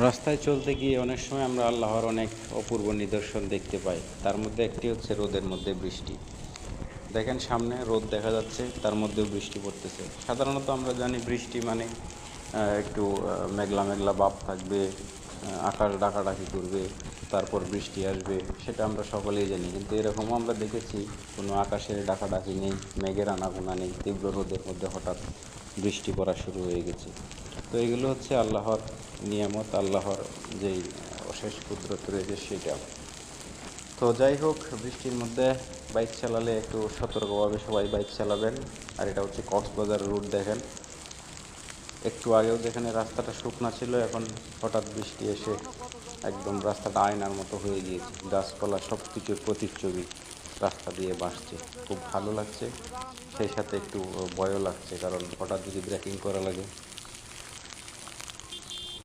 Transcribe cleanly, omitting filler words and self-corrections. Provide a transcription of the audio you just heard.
রাস্তায় চলতে গিয়ে অনেক সময় আমরা আল্লাহর অনেক অপূর্ব নিদর্শন দেখতে পাই। তার মধ্যে একটি হচ্ছে রোদের মধ্যে বৃষ্টি। দেখেন সামনে রোদ দেখা যাচ্ছে, তার মধ্যেও বৃষ্টি পড়তেছে। সাধারণত আমরা জানি বৃষ্টি মানে একটু মেঘলা মেঘলা ভাব থাকবে, আকাশ ডাকাডাকি করবে, তারপর বৃষ্টি আসবে, সেটা আমরা সকলেই জানি। কিন্তু এরকমও আমরা দেখেছি কোনো আকাশের ডাকাডাকি নেই, মেঘের আনাগোনা নেই, তীব্র রোদের মধ্যে হঠাৎ বৃষ্টি পড়া শুরু হয়ে গেছে। তো এগুলো হচ্ছে আল্লাহর নিয়ামত, আল্লাহর যেই অশেষ কুদরত রয়েছে সেটা। তো যাই হোক, বৃষ্টির মধ্যে বাইক চালালে একটু সতর্কভাবে সবাই বাইক চালাবেন। আর এটা হচ্ছে কক্সবাজার রুট। দেখেন একটু আগেও যেখানে রাস্তাটা শুকনা ছিল, এখন হঠাৎ বৃষ্টি এসে একদম রাস্তাটা আয়নার মতো হয়ে গিয়েছে। গাছপালা সব কিছুর প্রতিচ্ছবি রাস্তা দিয়ে ভাসছে। খুব ভালো লাগছে, সেই সাথে একটু ভয়ও লাগছে, কারণ হঠাৎ যদি ব্রেকিং করা লাগে